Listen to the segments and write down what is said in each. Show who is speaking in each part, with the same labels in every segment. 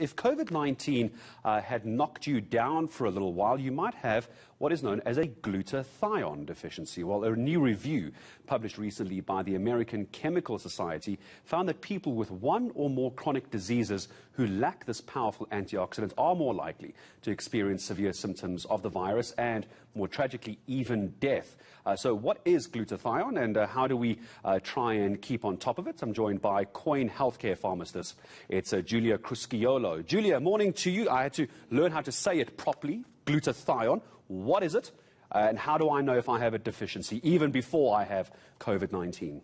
Speaker 1: If COVID-19 had knocked you down for a little while, you might have what is known as a glutathione deficiency. Well, a new review published recently by the American Chemical Society found that people with one or more chronic diseases who lack this powerful antioxidant are more likely to experience severe symptoms of the virus and, more tragically, even death. So what is glutathione and how do we try and keep on top of it? I'm joined by Coin Healthcare pharmacist. It's Julia Crusciolo. Julia, morning to you. I had to learn how to say it properly. Glutathione. What is it? And how do I know if I have a deficiency, even before I have COVID-19?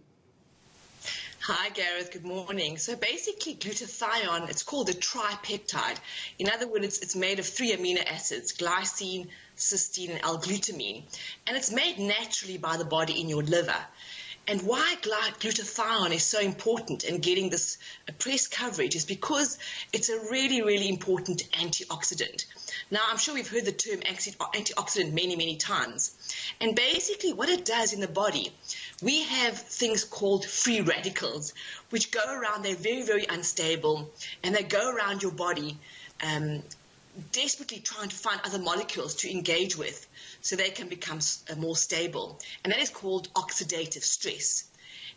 Speaker 2: Hi, Gareth. Good morning. So basically, glutathione, it's called a tripeptide. In other words, it's made of 3 amino acids, glycine, cysteine, and L-glutamine. And it's made naturally by the body in your liver. And why glutathione is so important in getting this press coverage is because it's a really, really important antioxidant. Now, I'm sure we've heard the term antioxidant many, many times. And basically what it does in the body, we have things called free radicals, which go around, they're very, very unstable, and they go around your body desperately trying to find other molecules to engage with so they can become more stable. And that is called oxidative stress.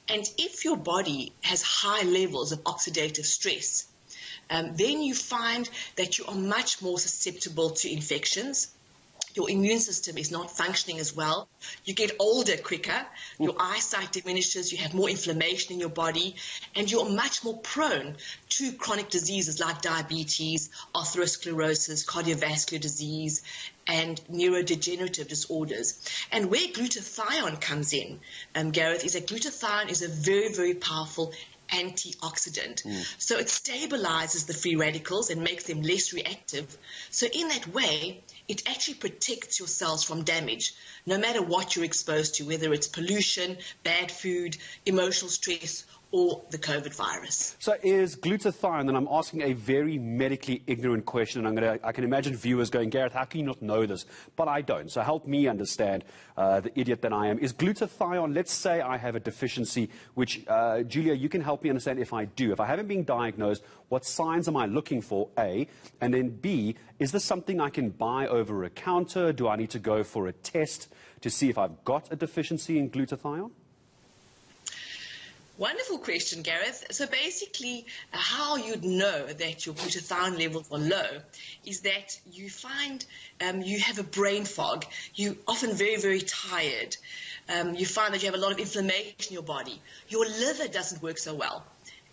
Speaker 2: And if your body has high levels of oxidative stress, then you find that you are much more susceptible to infections. Your immune system is not functioning as well. You get older quicker, your eyesight diminishes, you have more inflammation in your body, and you're much more prone to chronic diseases like diabetes, atherosclerosis, cardiovascular disease, and neurodegenerative disorders. And where glutathione comes in, Gareth, is that glutathione is a very, very powerful antioxidant. So it stabilizes the free radicals and makes them less reactive. So in that way, it actually protects your cells from damage, no matter what you're exposed to, whether it's pollution, bad food, emotional stress, or the COVID virus.
Speaker 1: So is glutathione, and I'm asking a very medically ignorant question, and I can imagine viewers going, Gareth, how can you not know this? But I don't, so help me understand the idiot that I am. Is glutathione, let's say I have a deficiency, which, Julia, you can help me understand if I do. If I haven't been diagnosed, what signs am I looking for, A? And then B, is this something I can buy over a counter? Do I need to go for a test to see if I've got a deficiency in glutathione?
Speaker 2: Wonderful question, Gareth. So basically, how you'd know that your glutathione levels are low is that you find you have a brain fog. You're often very, very tired. You find that you have a lot of inflammation in your body. Your liver doesn't work so well.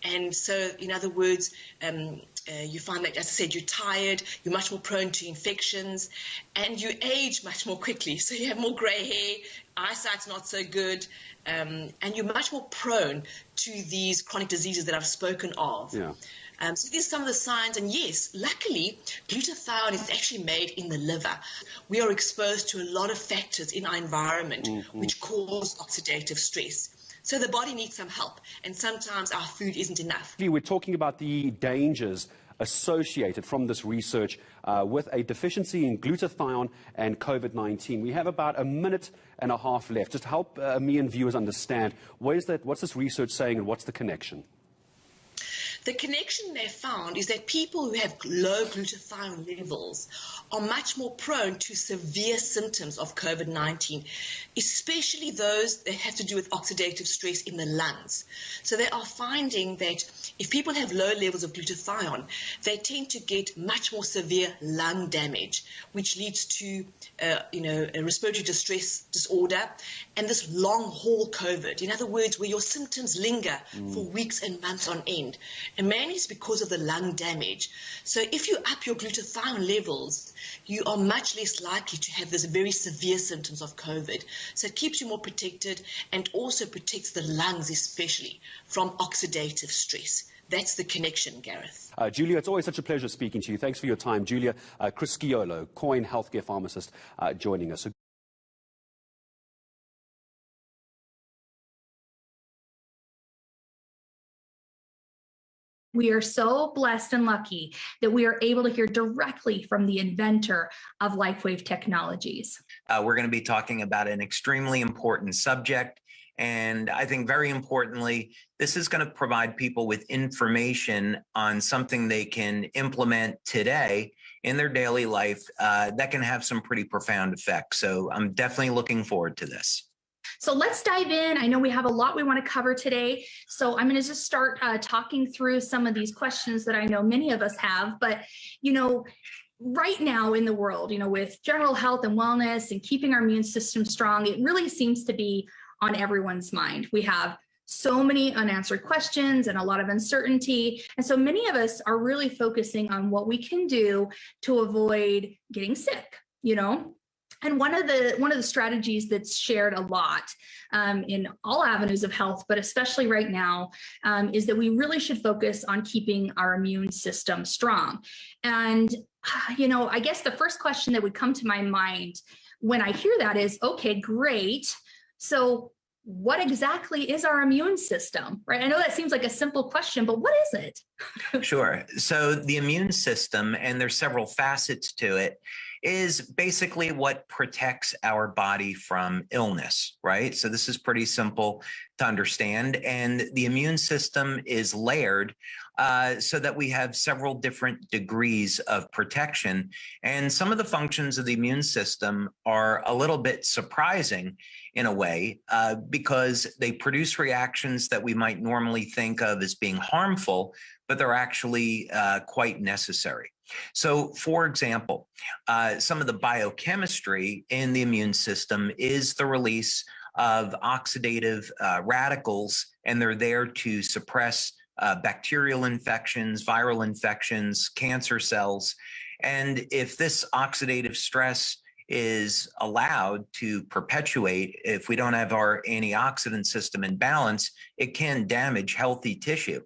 Speaker 2: And so, in other words, you find that, as I said, you're tired, you're much more prone to infections, and you age much more quickly. So you have more grey hair, eyesight's not so good, and you're much more prone to these chronic diseases that I've spoken of. Yeah. So these are some of the signs, and yes, luckily, glutathione is actually made in the liver. We are exposed to a lot of factors in our environment which cause oxidative stress. So the body needs some help, and sometimes our food isn't enough.
Speaker 1: We're talking about the dangers associated from this research with a deficiency in glutathione and COVID-19. We have about a minute and a half left. Just help me and viewers understand, what's this research saying and what's the connection?
Speaker 2: The connection they found is that people who have low glutathione levels are much more prone to severe symptoms of COVID-19, especially those that have to do with oxidative stress in the lungs. So they are finding that if people have low levels of glutathione, they tend to get much more severe lung damage, which leads to a respiratory distress disorder and this long-haul COVID. In other words, where your symptoms linger for weeks and months on end. And mainly it's because of the lung damage. So if you up your glutathione levels, you are much less likely to have these very severe symptoms of COVID. So it keeps you more protected and also protects the lungs especially from oxidative stress. That's the connection, Gareth.
Speaker 1: Julia, it's always such a pleasure speaking to you. Thanks for your time. Julia Crusciolo, Coin Healthcare pharmacist, joining us.
Speaker 3: We are so blessed and lucky that we are able to hear directly from the inventor of LifeWave Technologies.
Speaker 4: We're going to be talking about an extremely important subject, And I think very importantly, this is going to provide people with information on something they can implement today in their daily life that can have some pretty profound effects. So I'm definitely looking forward to this.
Speaker 3: So let's dive in. I know we have a lot we want to cover today. So I'm going to just start talking through some of these questions that I know many of us have. But, right now in the world, with general health and wellness and keeping our immune system strong, it really seems to be on everyone's mind. We have so many unanswered questions and a lot of uncertainty. And so many of us are really focusing on what we can do to avoid getting sick, And one of the strategies that's shared a lot in all avenues of health, but especially right now, is that we really should focus on keeping our immune system strong. And, I guess the first question that would come to my mind when I hear that is, okay, great. So what exactly is our immune system, right? I know that seems like a simple question, but what is it?
Speaker 4: Sure. So the immune system, and there's several facets to it, is basically what protects our body from illness, right? So this is pretty simple to understand. And the immune system is layered so that we have several different degrees of protection. And some of the functions of the immune system are a little bit surprising in a way because they produce reactions that we might normally think of as being harmful, but they're actually quite necessary. So, for example, some of the biochemistry in the immune system is the release of oxidative radicals, and they're there to suppress bacterial infections, viral infections, cancer cells. And if this oxidative stress is allowed to perpetuate, if we don't have our antioxidant system in balance, it can damage healthy tissue.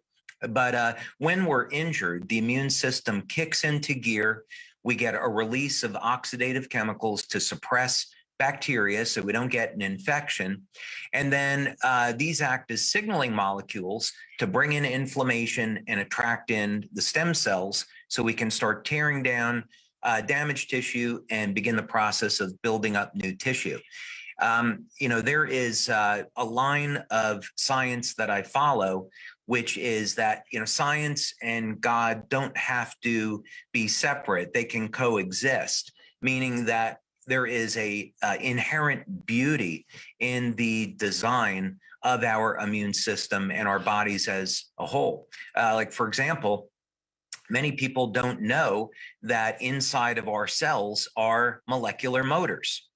Speaker 4: But when we're injured, the immune system kicks into gear. We get a release of oxidative chemicals to suppress bacteria so we don't get an infection. And then these act as signaling molecules to bring in inflammation and attract in the stem cells so we can start tearing down damaged tissue and begin the process of building up new tissue. There is a line of science that I follow, which is that, science and God don't have to be separate. They can coexist, meaning that there is a inherent beauty in the design of our immune system and our bodies as a whole. Like, for example, many people don't know that inside of our cells are molecular motors.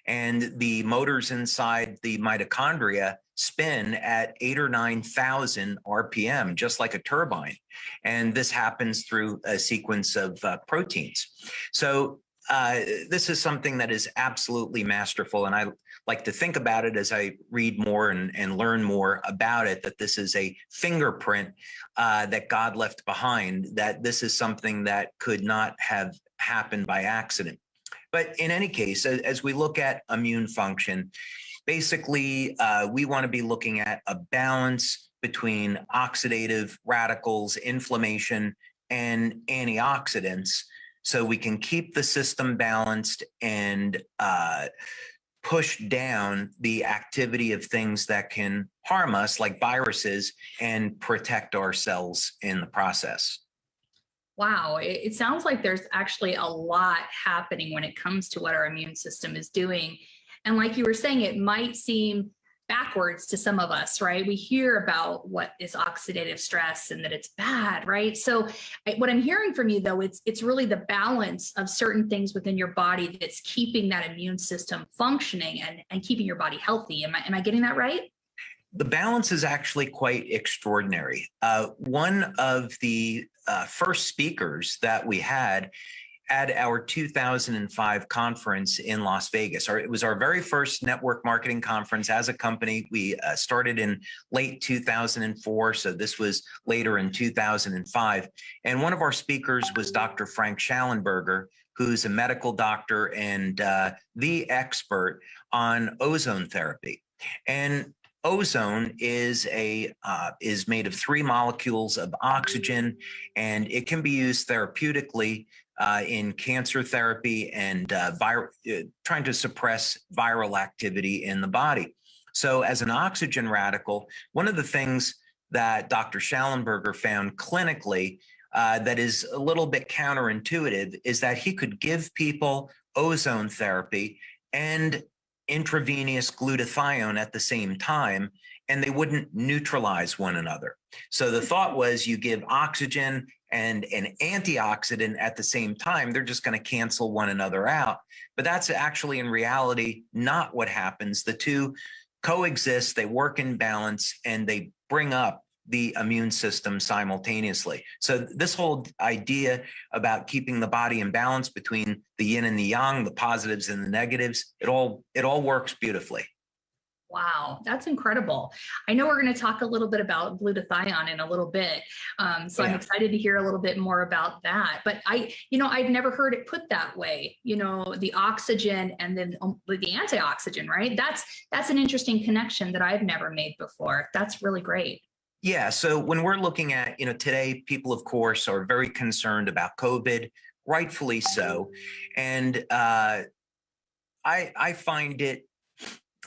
Speaker 4: And the motors inside the mitochondria spin at 8,000 or 9,000 RPM, just like a turbine. And this happens through a sequence of proteins. So this is something that is absolutely masterful. And I like to think about it as I read more and learn more about it, that this is a fingerprint that God left behind, that this is something that could not have happened by accident. But in any case, as we look at immune function, basically, we want to be looking at a balance between oxidative radicals, inflammation, and antioxidants, so we can keep the system balanced and push down the activity of things that can harm us, like viruses, and protect our cells in the process.
Speaker 3: Wow, it sounds like there's actually a lot happening when it comes to what our immune system is doing. And like you were saying, it might seem backwards to some of us, right? We hear about what is oxidative stress and that it's bad, right? So what I'm hearing from you, though, it's really the balance of certain things within your body that's keeping that immune system functioning and keeping your body healthy. Am I getting that right?
Speaker 4: The balance is actually quite extraordinary. One of the first speakers that we had at our 2005 conference in Las Vegas, it was our very first network marketing conference as a company. We started in late 2004, so this was later in 2005. And one of our speakers was Dr. Frank Schallenberger, who's a medical doctor and the expert on ozone therapy. And ozone is made of 3 molecules of oxygen, and it can be used therapeutically in cancer therapy and trying to suppress viral activity in the body. So as an oxygen radical, one of the things that Dr. Schallenberger found clinically that is a little bit counterintuitive is that he could give people ozone therapy and intravenous glutathione at the same time, and they wouldn't neutralize one another. So the thought was you give oxygen and an antioxidant at the same time, they're just going to cancel one another out. But that's actually in reality not what happens. The two coexist, they work in balance, and they bring up the immune system simultaneously. So this whole idea about keeping the body in balance between the yin and the yang, the positives and the negatives, it all works beautifully.
Speaker 3: Wow, that's incredible. I know we're going to talk a little bit about glutathione in a little bit. So I'm excited to hear a little bit more about that. But I've never heard it put that way, the oxygen and then the antioxidant, right? That's an interesting connection that I've never made before. That's really great.
Speaker 4: Yeah. So when we're looking at, today, people, of course, are very concerned about COVID, rightfully so. And I find it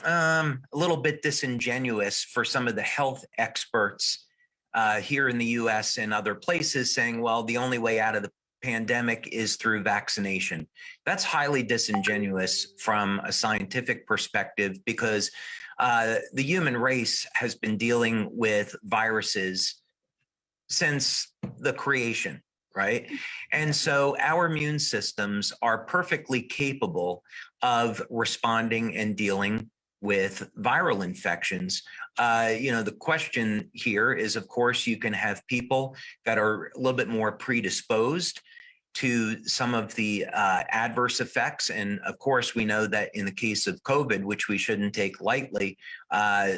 Speaker 4: a little bit disingenuous for some of the health experts here in the US and other places saying, well, the only way out of the pandemic is through vaccination. That's highly disingenuous from a scientific perspective, because the human race has been dealing with viruses since the creation, right? And so our immune systems are perfectly capable of responding and dealing with viral infections. The question here is, of course, you can have people that are a little bit more predisposed to some of the adverse effects. And of course, we know that in the case of COVID, which we shouldn't take lightly,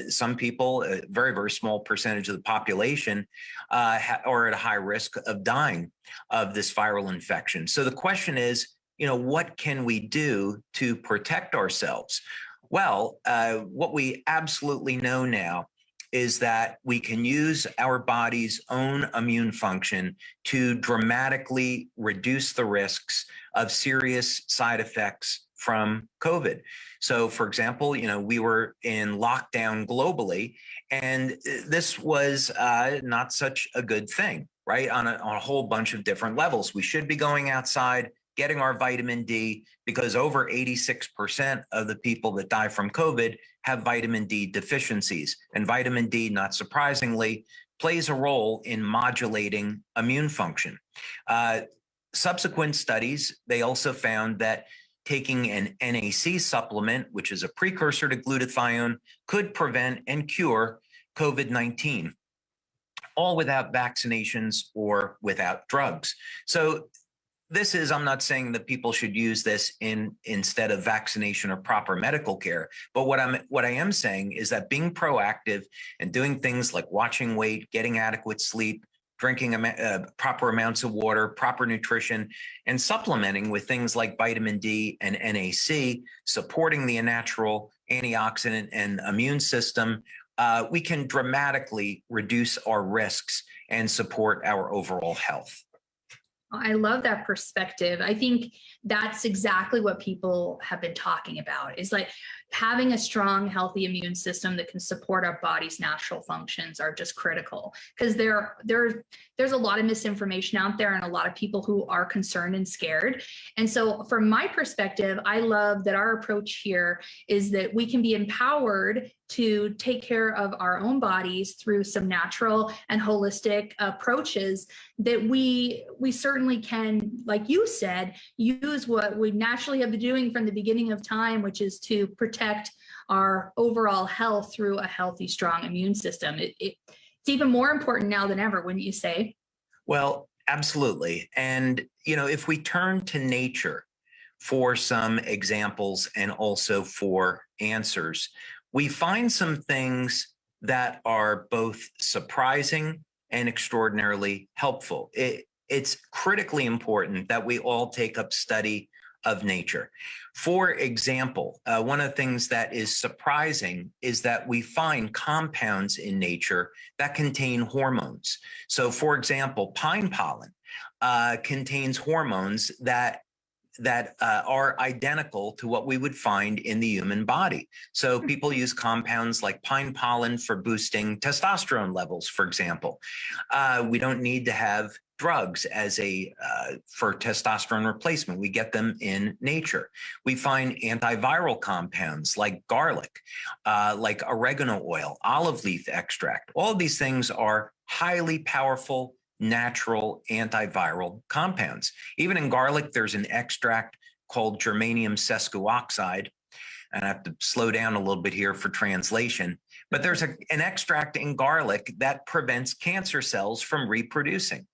Speaker 4: some people, a very, very small percentage of the population, are at a high risk of dying of this viral infection. So the question is, what can we do to protect ourselves? Well, what we absolutely know now is that we can use our body's own immune function to dramatically reduce the risks of serious side effects from COVID. So, for example, we were in lockdown globally, and this was not such a good thing, right? On a whole bunch of different levels. We should be going outside, getting our vitamin D, because over 86% of the people that die from COVID have vitamin D deficiencies. And vitamin D, not surprisingly, plays a role in modulating immune function. Subsequent studies, they also found that taking an NAC supplement, which is a precursor to glutathione, could prevent and cure COVID-19, all without vaccinations or without drugs. So I'm not saying that people should use this instead of vaccination or proper medical care, but what I am saying is that being proactive and doing things like watching weight, getting adequate sleep, drinking proper amounts of water, proper nutrition, and supplementing with things like vitamin D and NAC, supporting the natural antioxidant and immune system, we can dramatically reduce our risks and support our overall health.
Speaker 3: I love that perspective. I think that's exactly what people have been talking about, is like having a strong, healthy immune system that can support our body's natural functions are just critical, because there's a lot of misinformation out there and a lot of people who are concerned and scared. And so from my perspective, I love that our approach here is that we can be empowered to take care of our own bodies through some natural and holistic approaches that we certainly can, like you said, use what we naturally have been doing from the beginning of time, which is to protect our overall health through a healthy, strong immune system. It's even more important now than ever, wouldn't you say?
Speaker 4: Well, absolutely. And, if we turn to nature for some examples and also for answers, we find some things that are both surprising and extraordinarily helpful. It's critically important that we all take up study of nature. For example, one of the things that is surprising is that we find compounds in nature that contain hormones. So, for example, pine pollen contains hormones that that are identical to what we would find in the human body. So people use compounds like pine pollen for boosting testosterone levels, for example. We don't need to have drugs as for testosterone replacement. We get them in nature. We find antiviral compounds like garlic, like oregano oil, olive leaf extract. All of these things are highly powerful natural antiviral compounds. Even in garlic, there's an extract called germanium sesquioxide. And I have to slow down a little bit here for translation. But there's an extract in garlic that prevents cancer cells from reproducing.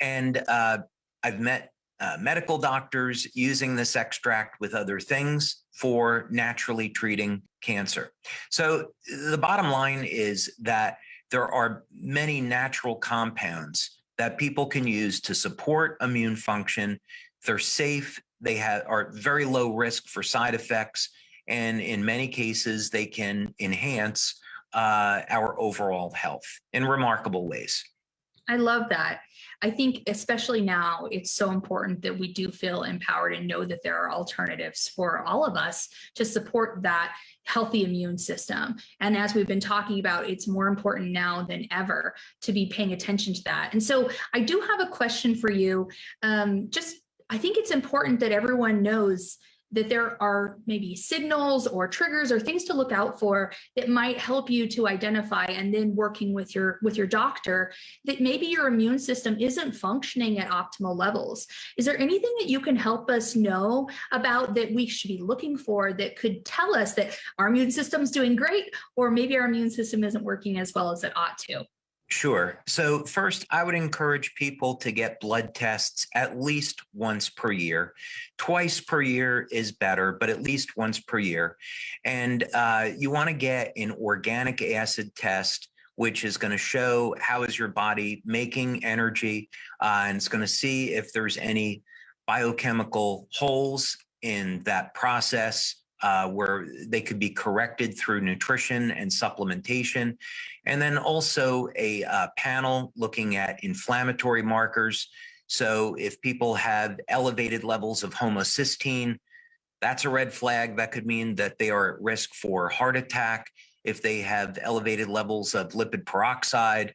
Speaker 4: And I've met medical doctors using this extract with other things for naturally treating cancer. So the bottom line is that there are many natural compounds that people can use to support immune function. They're safe. They are very low risk for side effects. And in many cases, they can enhance our overall health in remarkable ways.
Speaker 3: I love that. I think especially now, it's so important that we do feel empowered and know that there are alternatives for all of us to support that healthy immune system. And as we've been talking about, it's more important now than ever to be paying attention to that. And so I do have a question for you. I think it's important that everyone knows that there are maybe signals or triggers or things to look out for that might help you to identify, and then working with your doctor, that maybe your immune system isn't functioning at optimal levels. Is there anything that you can help us know about that we should be looking for that could tell us that our immune system's doing great, or maybe our immune system isn't working as well as it ought to?
Speaker 4: Sure. So first, I would encourage people to get blood tests at least once per year. Twice per year is better, but at least once per year. And you want to get an organic acid test, which is going to show how is your body making energy, and it's going to see if there's any biochemical holes in that process where they could be corrected through nutrition and supplementation. And then also a panel looking at inflammatory markers. So if people have elevated levels of homocysteine, that's a red flag. That could mean that they are at risk for heart attack. If they have elevated levels of lipid peroxide,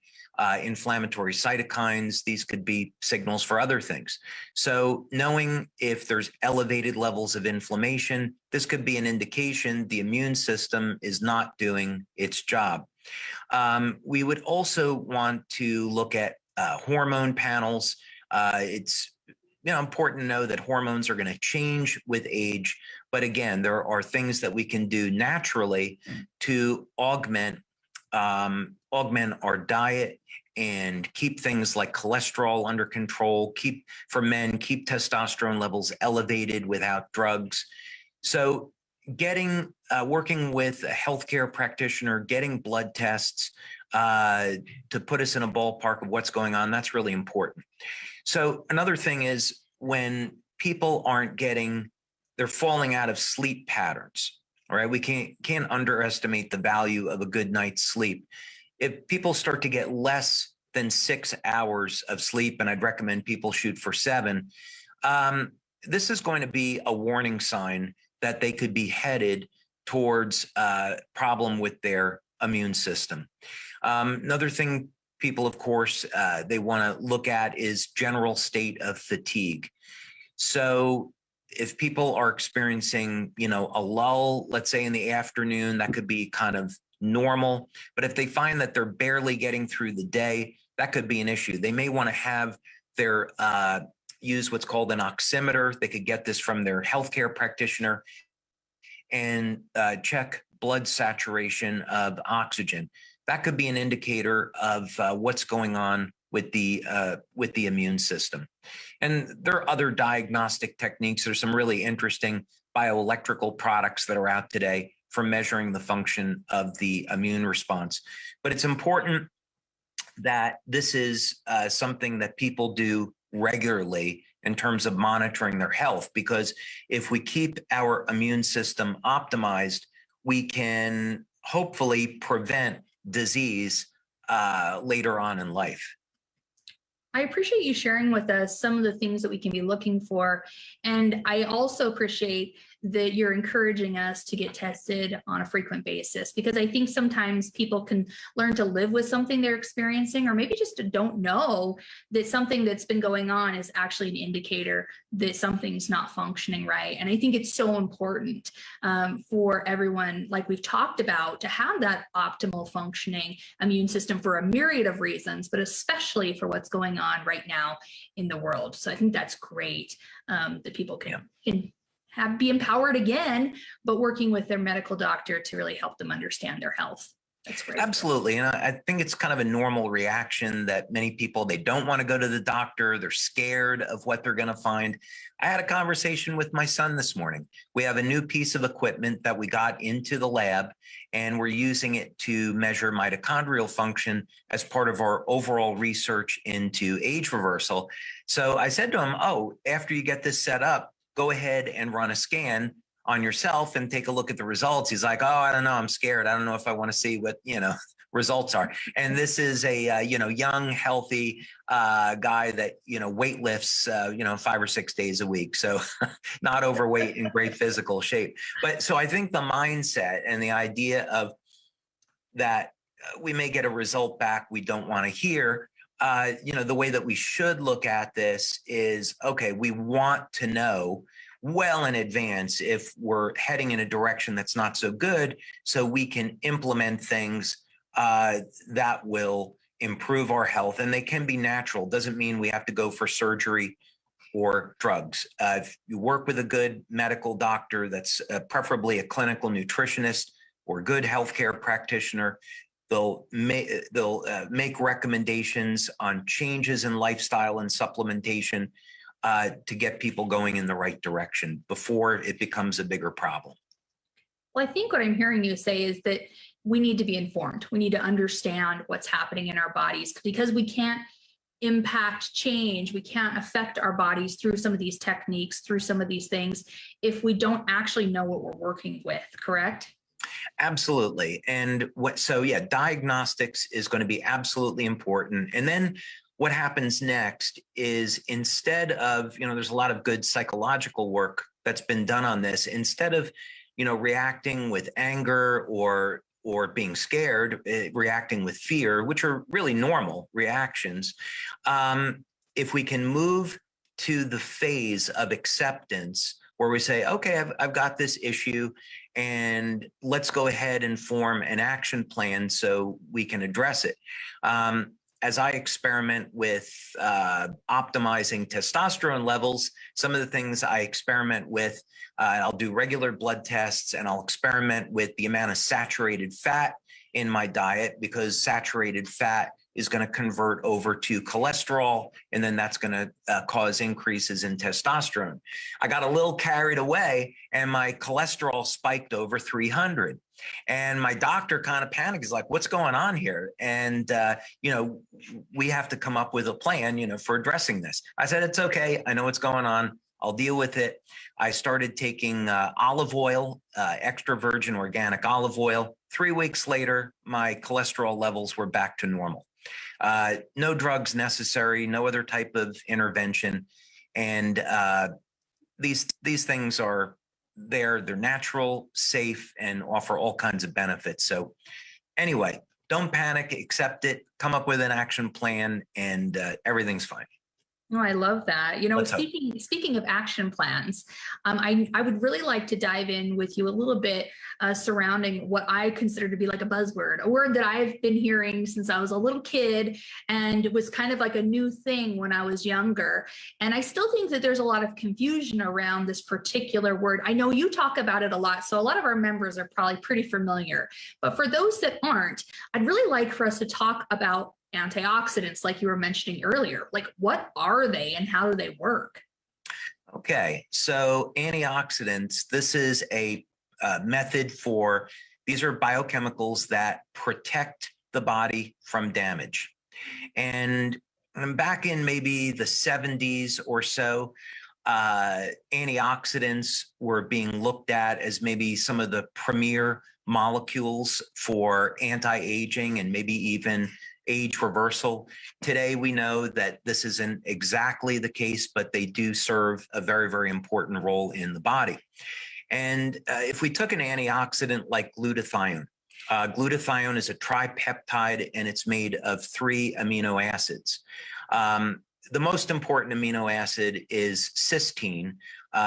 Speaker 4: inflammatory cytokines, these could be signals for other things. So knowing if there's elevated levels of inflammation, this could be an indication the immune system is not doing its job. We would also want to look at hormone panels. It's important to know that hormones are going to change with age, but again, there are things that we can do naturally to augment our diet and keep things like cholesterol under control, for men, keep testosterone levels elevated without drugs. So working with a healthcare practitioner, getting blood tests to put us in a ballpark of what's going on, that's really important. So another thing is when people they're falling out of sleep patterns. All right, we can't underestimate the value of a good night's sleep. If people start to get less than 6 hours of sleep, and I'd recommend people shoot for 7, this is going to be a warning sign that they could be headed towards a problem with their immune system. Another thing people, of course, they want to look at is general state of fatigue. So if people are experiencing, a lull, let's say in the afternoon, that could be kind of normal. But if they find that they're barely getting through the day, that could be an issue. They may want to have their use what's called an oximeter. They could get this from their healthcare practitioner and check blood saturation of oxygen. That could be an indicator of what's going on with the immune system. And there are other diagnostic techniques. There's some really interesting bioelectrical products that are out today for measuring the function of the immune response. But it's important that this is something that people do regularly in terms of monitoring their health, because if we keep our immune system optimized, we can hopefully prevent disease later on in life.
Speaker 3: I appreciate you sharing with us some of the things that we can be looking for. And I also appreciate that you're encouraging us to get tested on a frequent basis, because I think sometimes people can learn to live with something they're experiencing, or maybe just don't know that something that's been going on is actually an indicator that something's not functioning right. And I think it's so important for everyone, like we've talked about, to have that optimal functioning immune system for a myriad of reasons, but especially for what's going on right now in the world. So I think that's great that people can be empowered again, but working with their medical doctor to really help them understand their health. That's great.
Speaker 4: Absolutely. And I think it's kind of a normal reaction that many people, they don't want to go to the doctor. They're scared of what they're going to find. I had a conversation with my son this morning. We have a new piece of equipment that we got into the lab, and we're using it to measure mitochondrial function as part of our overall research into age reversal. So I said to him, oh, after you get this set up, go ahead and run a scan on yourself and take a look at the results. He's like, oh, I don't know. I'm scared. I don't know if I want to see what, results are. And this is a, young, healthy guy that, weight lifts, 5 or 6 days a week. So not overweight, in great physical shape. But so I think the mindset and the idea of that we may get a result back we don't want to hear, the way that we should look at this is, okay, we want to know well in advance if we're heading in a direction that's not so good, so we can implement things that will improve our health. And they can be natural. Doesn't mean we have to go for surgery or drugs. If you work with a good medical doctor, that's preferably a clinical nutritionist or a good healthcare practitioner, they'll make recommendations on changes in lifestyle and supplementation to get people going in the right direction before it becomes a bigger problem.
Speaker 3: Well, I think what I'm hearing you say is that we need to be informed. We need to understand what's happening in our bodies, because we can't impact change. We can't affect our bodies through some of these techniques, through some of these things, if we don't actually know what we're working with, correct?
Speaker 4: Absolutely. And diagnostics is going to be absolutely important. And then what happens next is, instead of, there's a lot of good psychological work that's been done on this. Instead of, reacting with anger or being scared, reacting with fear, which are really normal reactions, if we can move to the phase of acceptance, where we say, okay, I've got this issue, and let's go ahead and form an action plan so we can address it. As I experiment with optimizing testosterone levels, some of the things I experiment with, I'll do regular blood tests, and I'll experiment with the amount of saturated fat in my diet, because saturated fat is going to convert over to cholesterol, and then that's going to cause increases in testosterone. I got a little carried away, and my cholesterol spiked over 300. And my doctor kind of panicked. He's like, what's going on here? And, we have to come up with a plan, for addressing this. I said, it's okay. I know what's going on. I'll deal with it. I started taking olive oil, extra virgin organic olive oil. 3 weeks later, my cholesterol levels were back to normal. No drugs necessary, no other type of intervention. And these things are they're natural, safe, and offer all kinds of benefits. So anyway, don't panic, accept it, come up with an action plan, and everything's fine.
Speaker 3: Oh, I love that. Speaking of action plans, I would really like to dive in with you a little bit surrounding what I consider to be like a buzzword, a word that I've been hearing since I was a little kid, and it was kind of like a new thing when I was younger. And I still think that there's a lot of confusion around this particular word. I know you talk about it a lot, so a lot of our members are probably pretty familiar. But for those that aren't, I'd really like for us to talk about antioxidants, like you were mentioning earlier. Like, what are they and how do they work?
Speaker 4: Okay, so antioxidants, this is a method for, these are biochemicals that protect the body from damage. And back in maybe the 70s or so, antioxidants were being looked at as maybe some of the premier molecules for anti-aging and maybe even age reversal. Today, we know that this isn't exactly the case, but they do serve a very, very important role in the body. And if we took an antioxidant like glutathione, glutathione is a tripeptide and it's made of 3 amino acids. The most important amino acid is cysteine.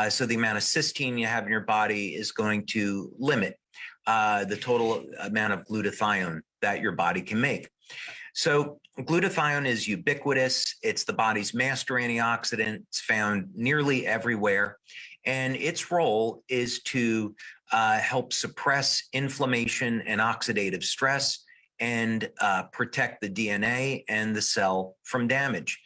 Speaker 4: So the amount of cysteine you have in your body is going to limit the total amount of glutathione that your body can make. So glutathione is ubiquitous. It's the body's master antioxidant. It's found nearly everywhere. And its role is to help suppress inflammation and oxidative stress and protect the DNA and the cell from damage.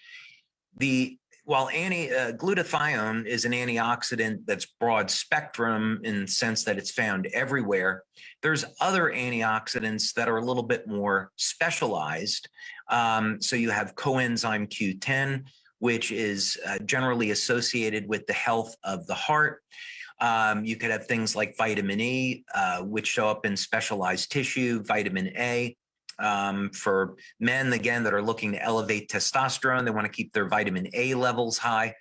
Speaker 4: While glutathione is an antioxidant that's broad spectrum in the sense that it's found everywhere, there's other antioxidants that are a little bit more specialized. So you have coenzyme Q10, which is generally associated with the health of the heart. You could have things like vitamin E, which show up in specialized tissue, vitamin A. For men, again, that are looking to elevate testosterone, they want to keep their vitamin A levels high.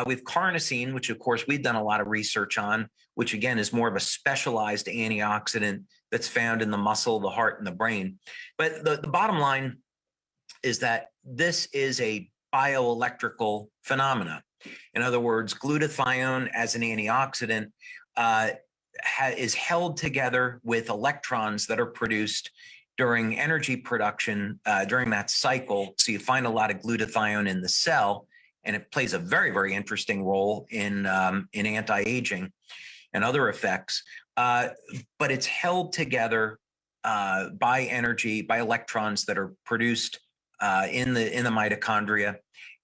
Speaker 4: With carnosine, which of course we've done a lot of research on, which again is more of a specialized antioxidant that's found in the muscle, the heart, and the brain. But the bottom line is that this is a bioelectrical phenomena. In other words, glutathione as an antioxidant is held together with electrons that are produced during energy production during that cycle. So you find a lot of glutathione in the cell, and it plays a very, very interesting role in anti-aging and other effects. But it's held together by electrons that are produced in the mitochondria,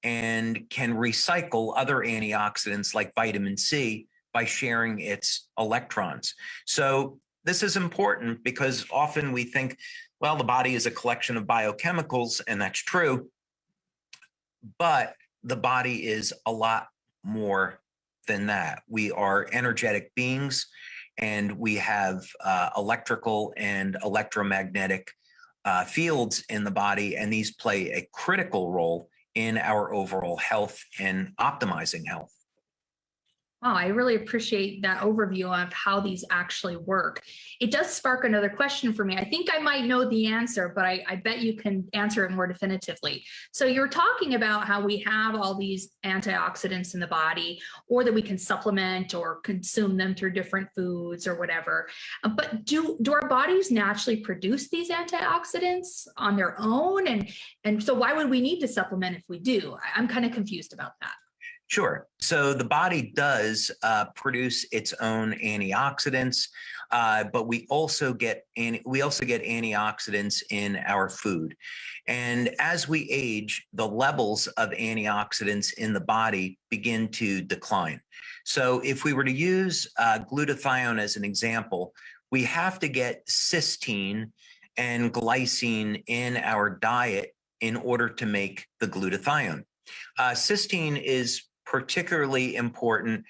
Speaker 4: and can recycle other antioxidants like vitamin C by sharing its electrons. So this is important because often we think, well, the body is a collection of biochemicals, and that's true, but the body is a lot more than that. We are energetic beings, and we have electrical and electromagnetic fields in the body, and these play a critical role in our overall health and optimizing health.
Speaker 3: Wow, I really appreciate that overview of how these actually work. It does spark another question for me. I think I might know the answer, but I bet you can answer it more definitively. So you're talking about how we have all these antioxidants in the body, or that we can supplement or consume them through different foods or whatever. But do our bodies naturally produce these antioxidants on their own? And so why would we need to supplement if we do? I'm kind of confused about that.
Speaker 4: Sure. So the body does produce its own antioxidants, but we also get antioxidants in our food. And as we age, the levels of antioxidants in the body begin to decline. So if we were to use glutathione as an example, we have to get cysteine and glycine in our diet in order to make the glutathione. Cysteine is particularly important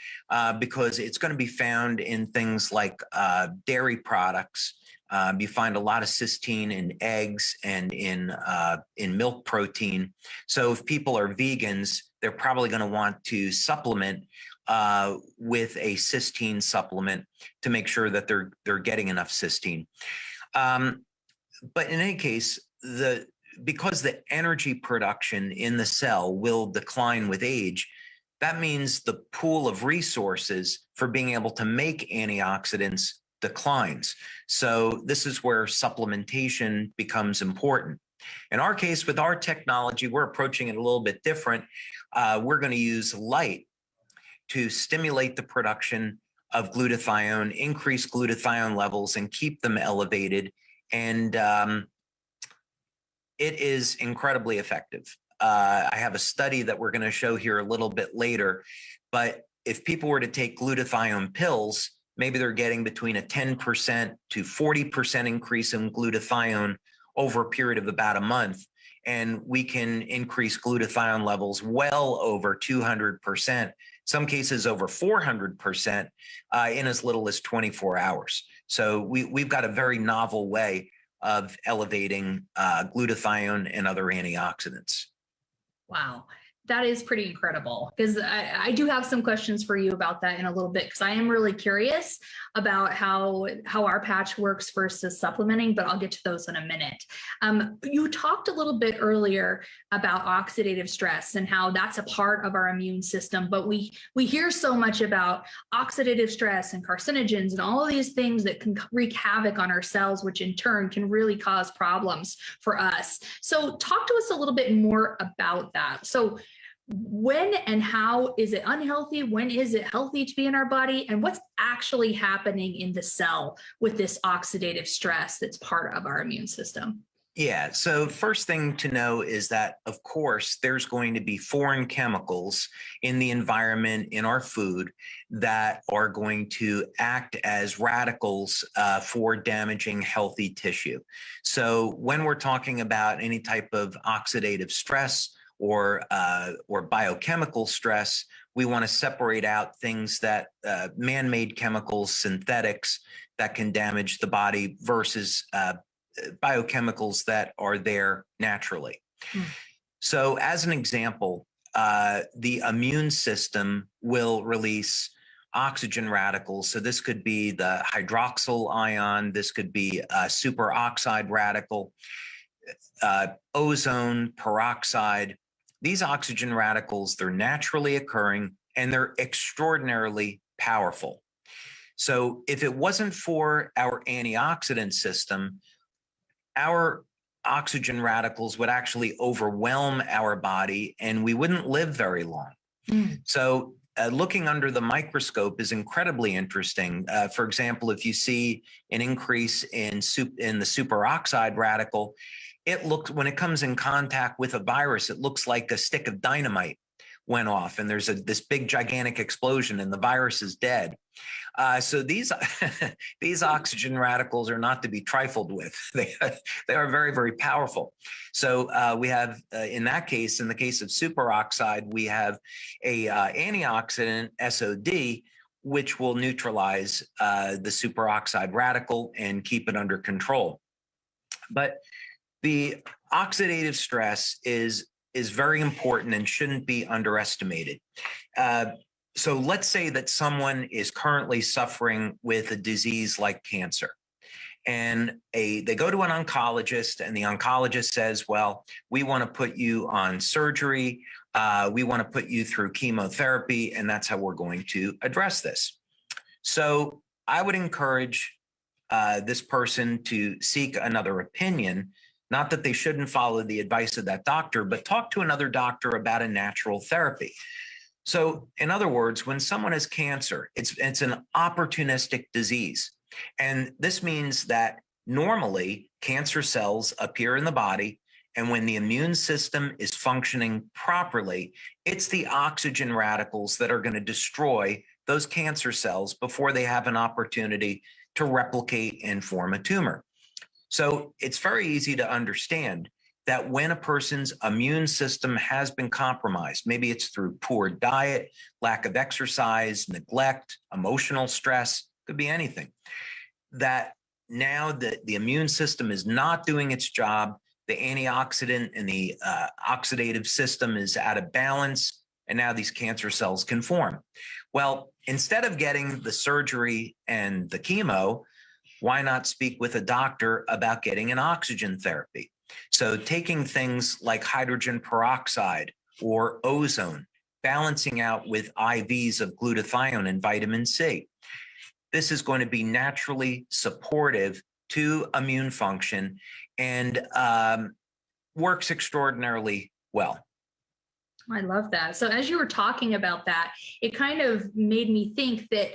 Speaker 4: because it's going to be found in things like dairy products. You find a lot of cysteine in eggs and in milk protein. So if people are vegans, they're probably going to want to supplement with a cysteine supplement to make sure that they're getting enough cysteine. But in any case, because the energy production in the cell will decline with age, that means the pool of resources for being able to make antioxidants declines. So this is where supplementation becomes important. In our case, with our technology, we're approaching it a little bit different. We're going to use light to stimulate the production of glutathione, increase glutathione levels, and keep them elevated. And it is incredibly effective. I have a study that we're going to show here a little bit later, but if people were to take glutathione pills, maybe they're getting between a 10% to 40% increase in glutathione over a period of about a month. And we can increase glutathione levels well over 200%, some cases over 400% in as little as 24 hours. So we've got a very novel way of elevating glutathione and other antioxidants.
Speaker 3: Wow. That is pretty incredible, because I do have some questions for you about that in a little bit, because I am really curious about how our patch works versus supplementing, but I'll get to those in a minute. You talked a little bit earlier about oxidative stress and how that's a part of our immune system, but we hear so much about oxidative stress and carcinogens and all of these things that can wreak havoc on our cells, which in turn can really cause problems for us. So talk to us a little bit more about that. So when and how is it unhealthy? When is it healthy to be in our body? And what's actually happening in the cell with this oxidative stress that's part of our immune system?
Speaker 4: Yeah, so first thing to know is that, of course, there's going to be foreign chemicals in the environment, in our food, that are going to act as radicals for damaging healthy tissue. So when we're talking about any type of oxidative stress, or biochemical stress, we want to separate out things that man-made chemicals, synthetics that can damage the body versus biochemicals that are there naturally. So as an example, the immune system will release oxygen radicals. So this could be the hydroxyl ion, this could be a superoxide radical, ozone, peroxide. These oxygen radicals, they're naturally occurring and they're extraordinarily powerful. So if it wasn't for our antioxidant system, our oxygen radicals would actually overwhelm our body and we wouldn't live very long. So looking under the microscope is incredibly interesting. For example, if you see an increase in the superoxide radical, it looks, when it comes in contact with a virus, it looks like a stick of dynamite went off and there's this big gigantic explosion and the virus is dead. So these oxygen radicals are not to be trifled with. They are very, very powerful. So we have, in that case, in the case of superoxide, we have a antioxidant, SOD, which will neutralize the superoxide radical and keep it under control. But the oxidative stress is very important and shouldn't be underestimated. So let's say that someone is currently suffering with a disease like cancer, and they go to an oncologist, and the oncologist says, well, we want to put you on surgery, we want to put you through chemotherapy, and that's how we're going to address this. So I would encourage this person to seek another opinion. Not that they shouldn't follow the advice of that doctor, but talk to another doctor about a natural therapy. So in other words, when someone has cancer, it's an opportunistic disease. And this means that normally cancer cells appear in the body, and when the immune system is functioning properly, it's the oxygen radicals that are going to destroy those cancer cells before they have an opportunity to replicate and form a tumor. So it's very easy to understand that when a person's immune system has been compromised, maybe it's through poor diet, lack of exercise, neglect, emotional stress, could be anything, that now that the immune system is not doing its job, the antioxidant and the oxidative system is out of balance, and now these cancer cells can form. Well, instead of getting the surgery and the chemo, why not speak with a doctor about getting an oxygen therapy? So taking things like hydrogen peroxide or ozone, balancing out with IVs of glutathione and vitamin C. This is going to be naturally supportive to immune function and works extraordinarily well.
Speaker 3: I love that. So as you were talking about that, it kind of made me think that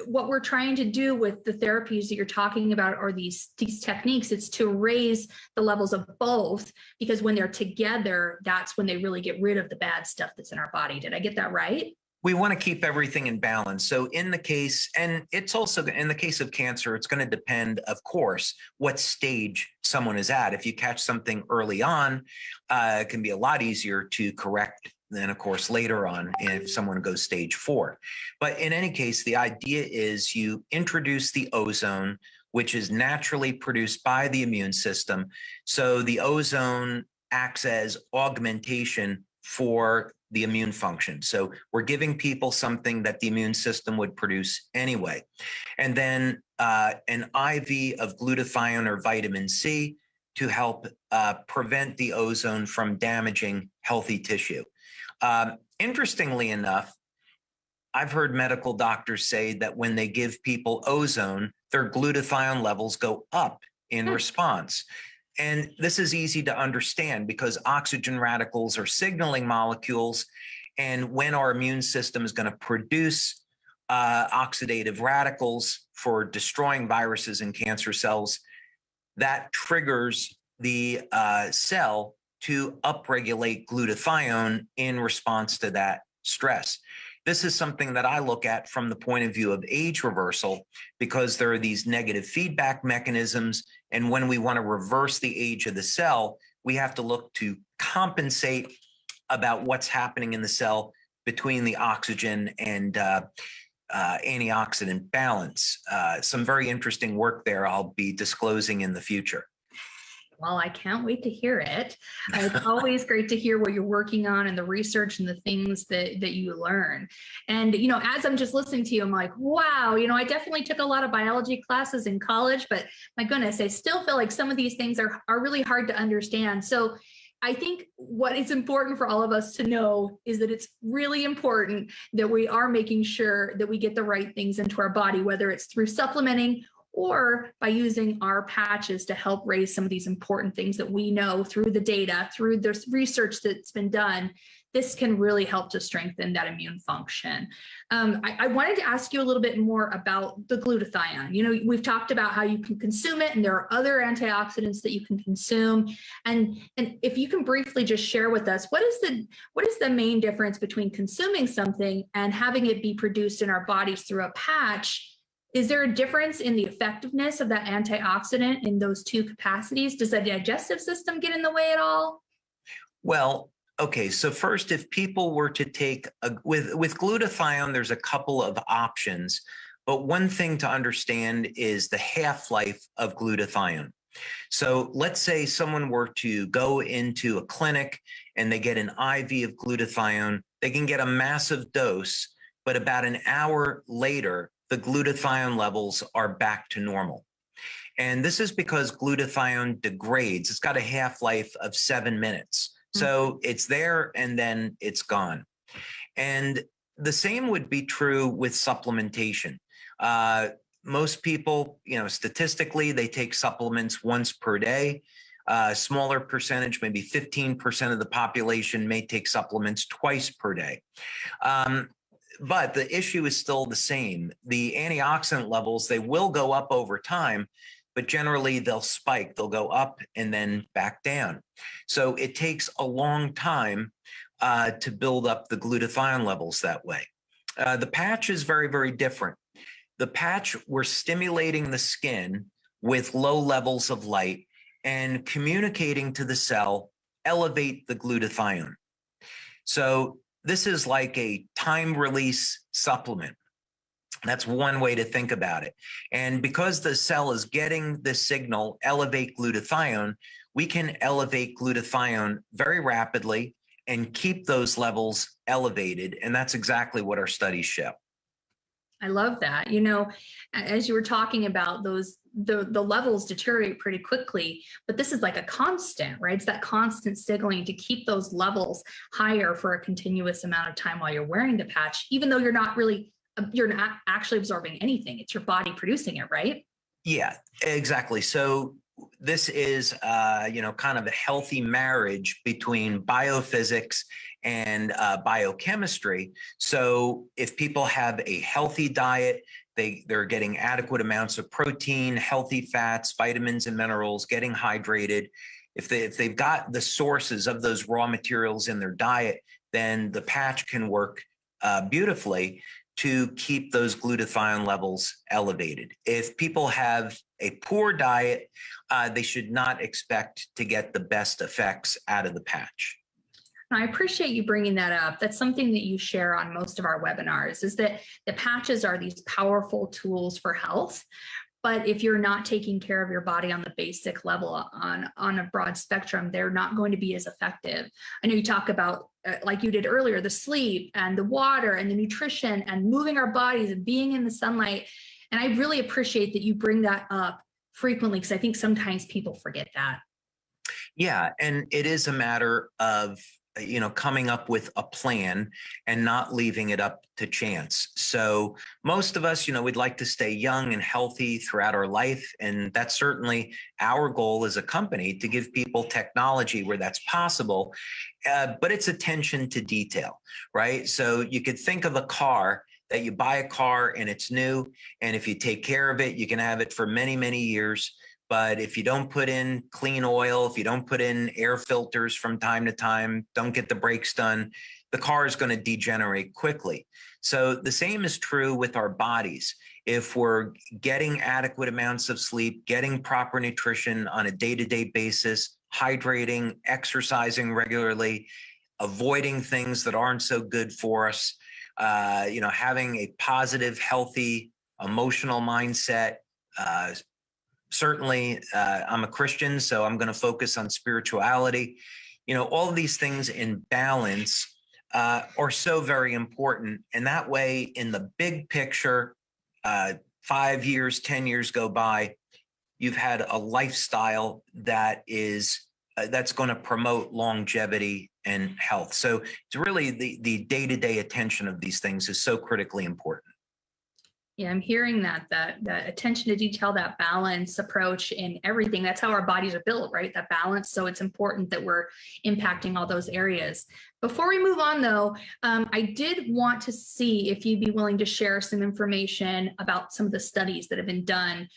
Speaker 3: what we're trying to do with the therapies that you're talking about are these techniques. It's to raise the levels of both, because when they're together, that's when they really get rid of the bad stuff that's in our body. Did I get that right?
Speaker 4: We want to keep everything in balance. So in the case, and it's also in the case of cancer, it's going to depend, of course, what stage someone is at. If you catch something early on, it can be a lot easier to correct than, of course, later on if someone goes stage 4. But in any case, the idea is you introduce the ozone which is naturally produced by the immune system. So the ozone acts as augmentation for the immune function. So we're giving people something that the immune system would produce anyway. And then an IV of glutathione or vitamin C to help prevent the ozone from damaging healthy tissue. Interestingly enough, I've heard medical doctors say that when they give people ozone, their glutathione levels go up in response. And this is easy to understand because oxygen radicals are signaling molecules. And when our immune system is going to produce oxidative radicals for destroying viruses and cancer cells, that triggers the cell to upregulate glutathione in response to that stress. This is something that I look at from the point of view of age reversal because there are these negative feedback mechanisms. And when we want to reverse the age of the cell, we have to look to compensate about what's happening in the cell between the oxygen and antioxidant balance. Some very interesting work there I'll be disclosing in the future.
Speaker 3: Well, I can't wait to hear it. It's always great to hear what you're working on and the research and the things that you learn. And, as I'm just listening to you, I'm like, wow, I definitely took a lot of biology classes in college, but my goodness, I still feel like some of these things are really hard to understand. So I think what is important for all of us to know is that it's really important that we are making sure that we get the right things into our body, whether it's through supplementing or by using our patches to help raise some of these important things that we know through the data, through the research that's been done. This can really help to strengthen that immune function. I wanted to ask you a little bit more about the glutathione. We've talked about how you can consume it, and there are other antioxidants that you can consume. And if you can briefly just share with us, what is the main difference between consuming something and having it be produced in our bodies through a patch? Is there a difference in the effectiveness of that antioxidant in those two capacities? Does the digestive system get in the way at all?
Speaker 4: Well, okay. So first, if people were to take with glutathione, there's a couple of options, but one thing to understand is the half-life of glutathione. So let's say someone were to go into a clinic and they get an IV of glutathione, they can get a massive dose, but about an hour later, the glutathione levels are back to normal. And this is because glutathione degrades. It's got a half-life of 7 minutes. So it's there and then it's gone. And the same would be true with supplementation. Most people, statistically, they take supplements once per day. A smaller percentage, maybe 15% of the population may take supplements twice per day. But the issue is still the same. The antioxidant levels, they will go up over time, but generally they'll spike. They'll go up and then back down. So it takes a long time to build up the glutathione levels that way. The patch is very, very different. The patch, we're stimulating the skin with low levels of light and communicating to the cell, elevate the glutathione. So this is like a time release supplement. That's one way to think about it. And because the cell is getting the signal, elevate glutathione, we can elevate glutathione very rapidly and keep those levels elevated. And that's exactly what our studies show.
Speaker 3: I love that. As you were talking about the levels deteriorate pretty quickly, but this is like a constant, right? It's that constant signaling to keep those levels higher for a continuous amount of time while you're wearing the patch, even though you're not actually absorbing anything. It's your body producing it, right?
Speaker 4: Yeah, exactly. So this is, kind of a healthy marriage between biophysics and biochemistry. So if people have a healthy diet, they're getting adequate amounts of protein, healthy fats, vitamins and minerals, getting hydrated. If they've got the sources of those raw materials in their diet, then the patch can work beautifully to keep those glutathione levels elevated. If people have a poor diet, they should not expect to get the best effects out of the patch.
Speaker 3: I appreciate you bringing that up. That's something that you share on most of our webinars, is that the patches are these powerful tools for health. But if you're not taking care of your body on the basic level on a broad spectrum, they're not going to be as effective. I know you talk about, like you did earlier, the sleep and the water and the nutrition and moving our bodies and being in the sunlight. And I really appreciate that you bring that up frequently, because I think sometimes people forget that.
Speaker 4: Yeah, and it is a matter of, coming up with a plan and not leaving it up to chance. So most of us, we'd like to stay young and healthy throughout our life. And that's certainly our goal as a company, to give people technology where that's possible. But it's attention to detail, right? So you could think of a car, that you buy a car and it's new. And if you take care of it, you can have it for many, many years. But if you don't put in clean oil, if you don't put in air filters from time to time, don't get the brakes done, the car is going to degenerate quickly. So the same is true with our bodies. If we're getting adequate amounts of sleep, getting proper nutrition on a day-to-day basis, hydrating, exercising regularly, avoiding things that aren't so good for us, having a positive, healthy, emotional mindset. Certainly, I'm a Christian, so I'm going to focus on spirituality. All of these things in balance are so very important. And that way, in the big picture, 5 years, 10 years go by, you've had a lifestyle that is that's going to promote longevity and health. So it's really the day-to-day attention of these things is so critically important.
Speaker 3: Yeah, I'm hearing that attention to detail, that balance approach in everything. That's how our bodies are built, right? That balance. So it's important that we're impacting all those areas. Before we move on, though, I did want to see if you'd be willing to share some information about some of the studies that have been done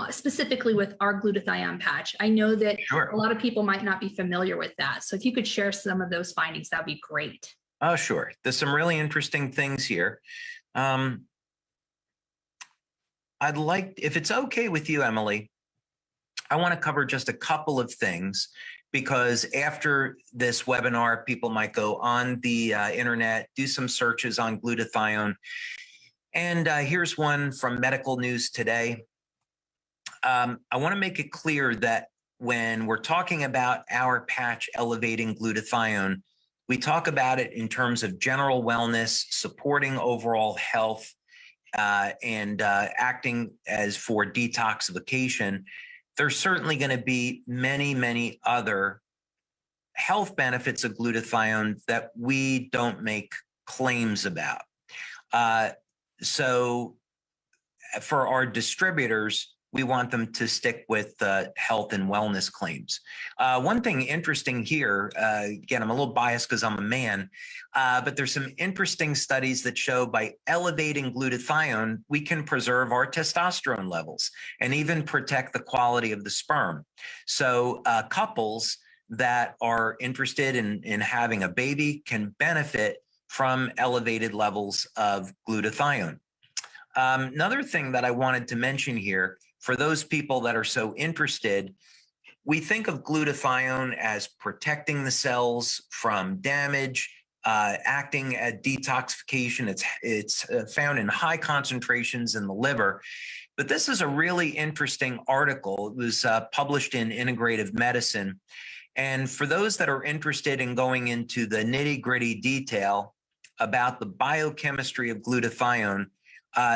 Speaker 3: specifically with our glutathione patch. I know that
Speaker 4: Sure.
Speaker 3: A lot of people might not be familiar with that. So if you could share some of those findings, that'd be great.
Speaker 4: Oh, sure. There's some really interesting things here. I'd like, if it's okay with you, Emily, I want to cover just a couple of things, because after this webinar, people might go on the internet, do some searches on glutathione. And here's one from Medical News Today. I want to make it clear that when we're talking about our patch elevating glutathione, we talk about it in terms of general wellness, supporting overall health, and acting as for detoxification. There's certainly going to be many, many other health benefits of glutathione that we don't make claims about. So for our distributors, we want them to stick with health and wellness claims. One thing interesting here, again, I'm a little biased because I'm a man, but there's some interesting studies that show by elevating glutathione, we can preserve our testosterone levels and even protect the quality of the sperm. So couples that are interested in having a baby can benefit from elevated levels of glutathione. Another thing that I wanted to mention here, for those people that are so interested, we think of glutathione as protecting the cells from damage, acting at detoxification. It's found in high concentrations in the liver. But this is a really interesting article. It was published in Integrative Medicine. And for those that are interested in going into the nitty-gritty detail about the biochemistry of glutathione,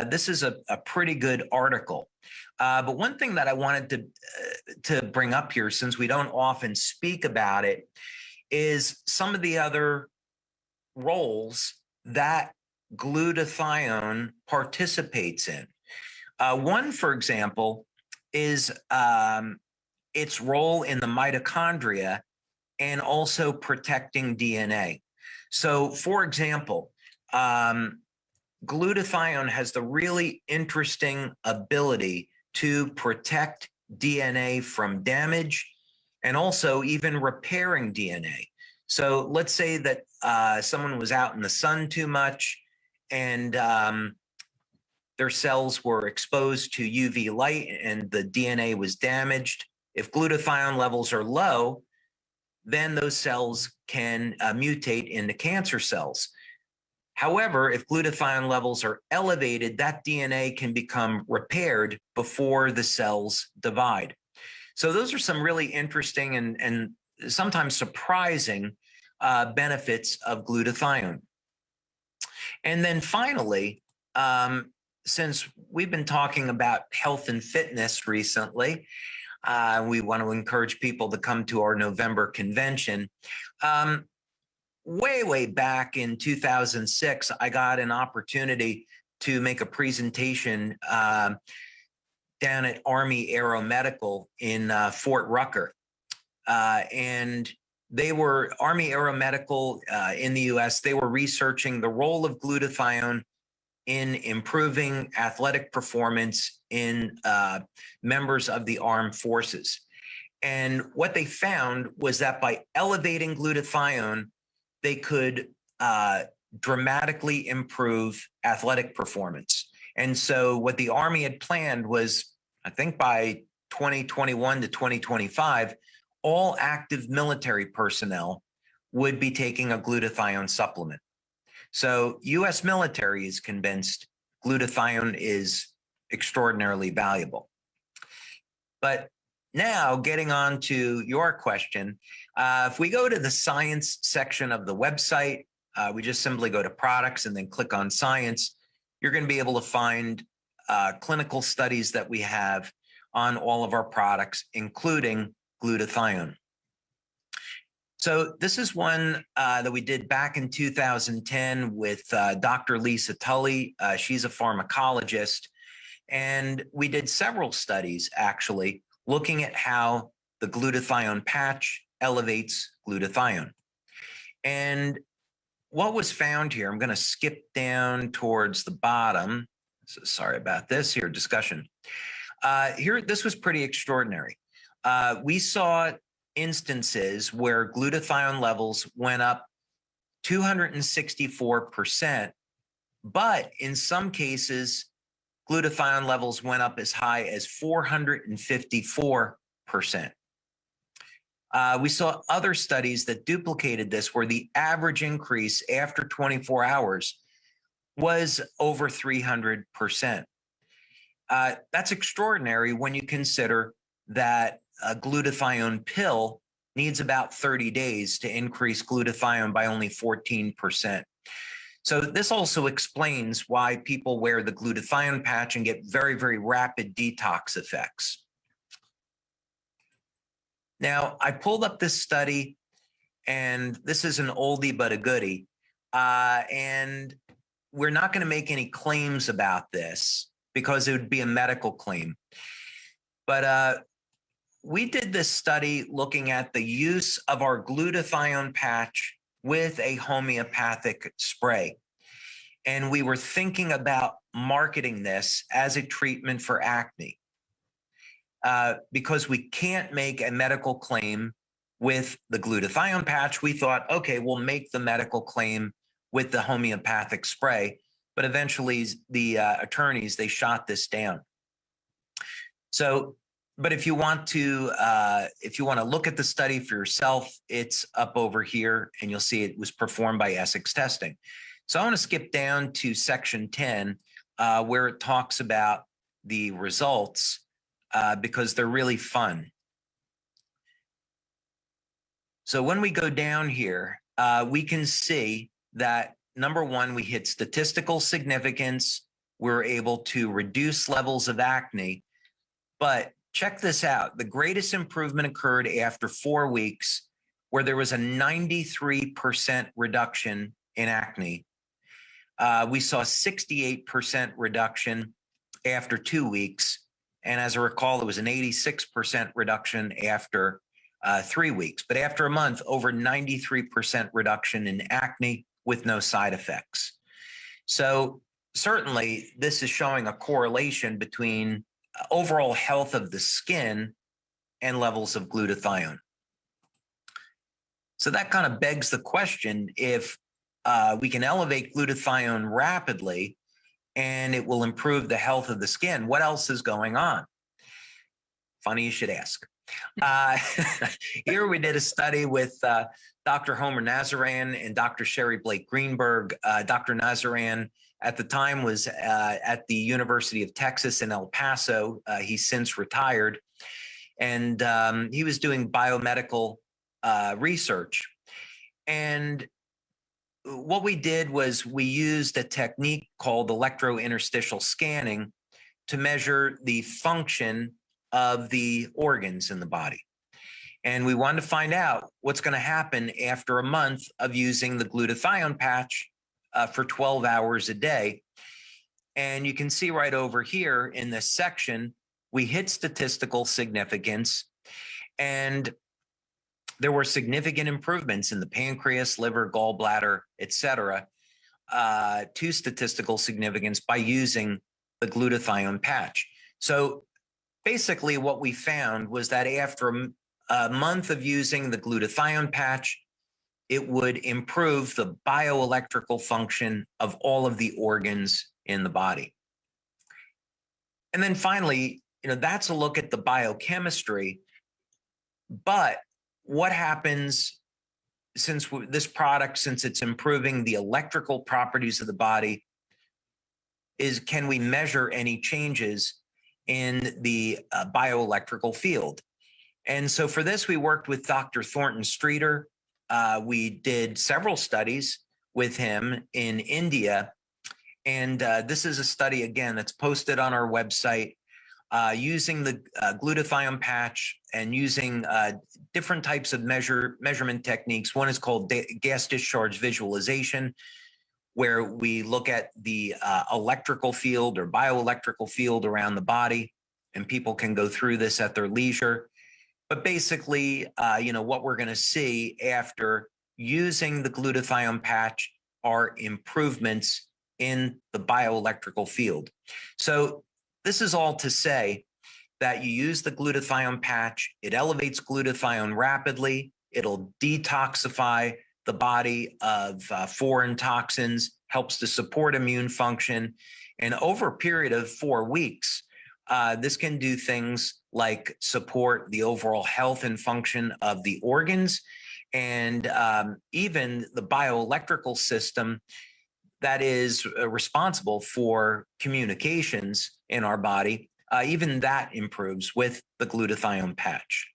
Speaker 4: this is a pretty good article. But one thing that I wanted to bring up here, since we don't often speak about it, is some of the other roles that glutathione participates in. One, for example, is its role in the mitochondria and also protecting DNA. So, for example, glutathione has the really interesting ability to protect DNA from damage and also even repairing DNA. So let's say that someone was out in the sun too much and their cells were exposed to UV light and the DNA was damaged. If glutathione levels are low, then those cells can mutate into cancer cells. However, if glutathione levels are elevated, that DNA can become repaired before the cells divide. So those are some really interesting and sometimes surprising benefits of glutathione. And then finally, since we've been talking about health and fitness recently, we want to encourage people to come to our November convention. Way back in 2006, I got an opportunity to make a presentation down at Army Aeromedical in Fort Rucker. And they were, Army Aeromedical in the US, they were researching the role of glutathione in improving athletic performance in members of the armed forces. And what they found was that by elevating glutathione, they could dramatically improve athletic performance. And so what the Army had planned was, I think by 2021 to 2025, all active military personnel would be taking a glutathione supplement. So US military is convinced glutathione is extraordinarily valuable. But now getting on to your question, if we go to the science section of the website, we just simply go to products and then click on science, you're going to be able to find clinical studies that we have on all of our products, including glutathione. So this is one that we did back in 2010 with Dr. Lisa Tully. She's a pharmacologist. And we did several studies, actually, looking at how the glutathione patch elevates glutathione. And what was found here, I'm going to skip down towards the bottom. So sorry about this here, discussion. Here, this was pretty extraordinary. We saw instances where glutathione levels went up 264%, but in some cases, glutathione levels went up as high as 454%. We saw other studies that duplicated this, where the average increase after 24 hours was over 300%. That's extraordinary when you consider that a glutathione pill needs about 30 days to increase glutathione by only 14%. So this also explains why people wear the glutathione patch and get very, very rapid detox effects. Now, I pulled up this study, and this is an oldie but a goodie, and we're not going to make any claims about this because it would be a medical claim. But we did this study looking at the use of our glutathione patch with a homeopathic spray. And we were thinking about marketing this as a treatment for acne. Because we can't make a medical claim with the glutathione patch, we thought, okay, we'll make the medical claim with the homeopathic spray. But eventually the attorneys, they shot this down. So, but if you want to look at the study for yourself, it's up over here, and you'll see it was performed by Essex Testing. So I want to skip down to section 10, where it talks about the results, because they're really fun. So when we go down here, we can see that, number one, we hit statistical significance. We're able to reduce levels of acne, but check this out. The greatest improvement occurred after 4 weeks, where there was a 93% reduction in acne. We saw 68% reduction after 2 weeks. And as I recall, it was an 86% reduction after 3 weeks. But after a month, over 93% reduction in acne with no side effects. So certainly this is showing a correlation between overall health of the skin and levels of glutathione. So that kind of begs the question, if we can elevate glutathione rapidly and it will improve the health of the skin, what else is going on? Funny you should ask. Here we did a study with Dr. Homer Nazaran and Dr. Sherry Blake Greenberg. Dr. Nazaran at the time was at the University of Texas in El Paso. He's since retired. And he was doing biomedical research. And what we did was we used a technique called electrointerstitial scanning to measure the function of the organs in the body. And we wanted to find out what's going to happen after a month of using the glutathione patch for 12 hours a day. And you can see right over here in this section, we hit statistical significance, and there were significant improvements in the pancreas, liver, gallbladder, et cetera, to statistical significance by using the glutathione patch. So basically what we found was that after a month of using the glutathione patch, it would improve the bioelectrical function of all of the organs in the body. And then finally, that's a look at the biochemistry. But what happens since this product, since it's improving the electrical properties of the body, is can we measure any changes in the bioelectrical field? And so for this, we worked with Dr. Thornton Streeter. We did several studies with him in India. And this is a study, again, that's posted on our website using the glutathione patch and using different types of measurement techniques. One is called gas discharge visualization, where we look at the electrical field or bioelectrical field around the body, and people can go through this at their leisure. But basically, what we're going to see after using the glutathione patch are improvements in the bioelectrical field. So this is all to say that you use the glutathione patch, it elevates glutathione rapidly, it'll detoxify the body of foreign toxins, helps to support immune function. And over a period of 4 weeks, this can do things like support the overall health and function of the organs and even the bioelectrical system that is responsible for communications in our body. Even that improves with the glutathione patch.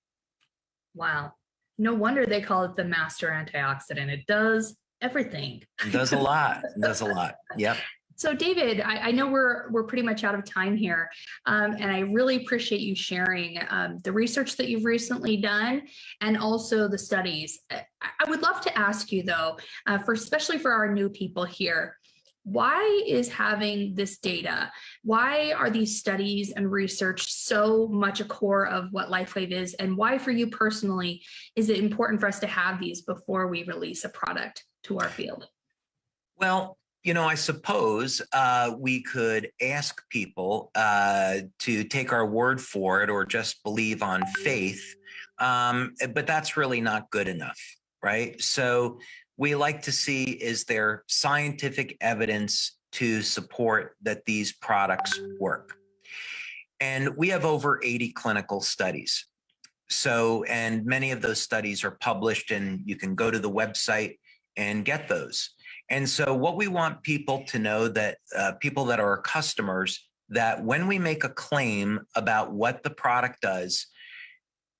Speaker 3: Wow. No wonder they call it the master antioxidant. It does everything.
Speaker 4: It does a lot. It does a lot. Yep.
Speaker 3: So David, I know we're pretty much out of time here, and I really appreciate you sharing the research that you've recently done and also the studies. I would love to ask you though, especially for our new people here, why is having this data, why are these studies and research so much a core of what LifeWave is, and why for you personally is it important for us to have these before we release a product to our field?
Speaker 4: Well, I suppose we could ask people to take our word for it or just believe on faith, but that's really not good enough, right? So we like to see, is there scientific evidence to support that these products work? And we have over 80 clinical studies. So, and many of those studies are published, and you can go to the website and get those. And so what we want people to know, that people that are our customers, that when we make a claim about what the product does,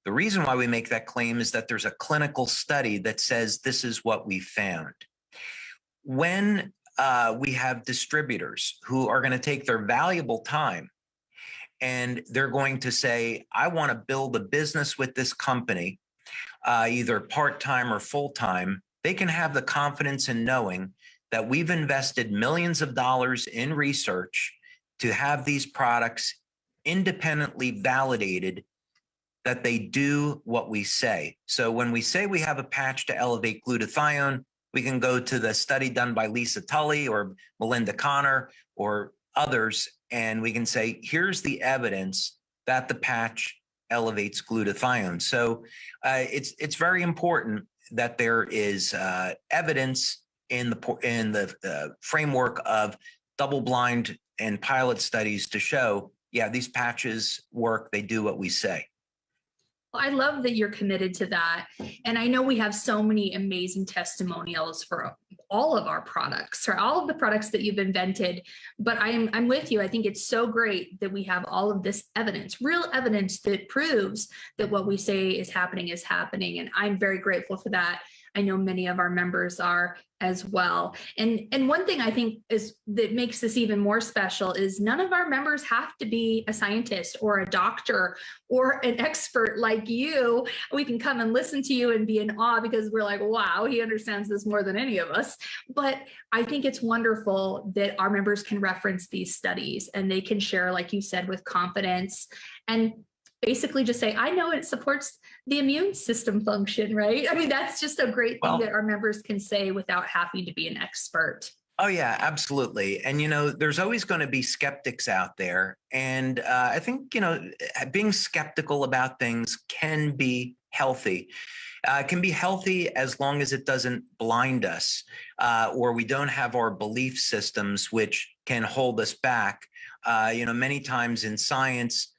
Speaker 4: the reason why we make that claim is that there's a clinical study that says this is what we found. When we have distributors who are going to take their valuable time and they're going to say, I want to build a business with this company, either part-time or full-time, they can have the confidence in knowing that we've invested millions of dollars in research to have these products independently validated that they do what we say. So when we say we have a patch to elevate glutathione, we can go to the study done by Lisa Tully or Melinda Connor or others, and we can say, here's the evidence that the patch elevates glutathione. So it's very important that there is evidence in the framework of double-blind and pilot studies to show, yeah, these patches work, they do what we say.
Speaker 3: I love that you're committed to that. And I know we have so many amazing testimonials for all of our products, for all of the products that you've invented. But I'm with you. I think it's so great that we have all of this evidence, real evidence that proves that what we say is happening is happening. And I'm very grateful for that. I know many of our members are as well. And one thing I think is that makes this even more special is none of our members have to be a scientist or a doctor or an expert like you. We can come and listen to you and be in awe because we're like, wow, he understands this more than any of us. But I think it's wonderful that our members can reference these studies and they can share, like you said, with confidence and basically just say, I know it supports the immune system function, right? I mean, that's just a great thing that our members can say without having to be an expert.
Speaker 4: Oh, yeah, absolutely. And, there's always going to be skeptics out there. And I think, being skeptical about things can be healthy. It can be healthy as long as it doesn't blind us or we don't have our belief systems, which can hold us back. Many times in science,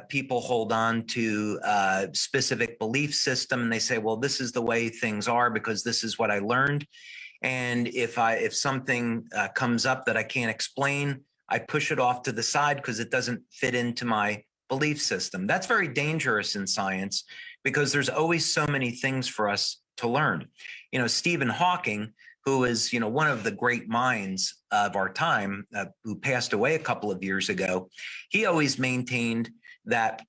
Speaker 4: people hold on to a specific belief system and they say, well, this is the way things are because this is what I learned. And if something comes up that I can't explain, I push it off to the side because it doesn't fit into my belief system. That's very dangerous in science because there's always so many things for us to learn. Stephen Hawking, who is, one of the great minds of our time, who passed away a couple of years ago, he always maintained that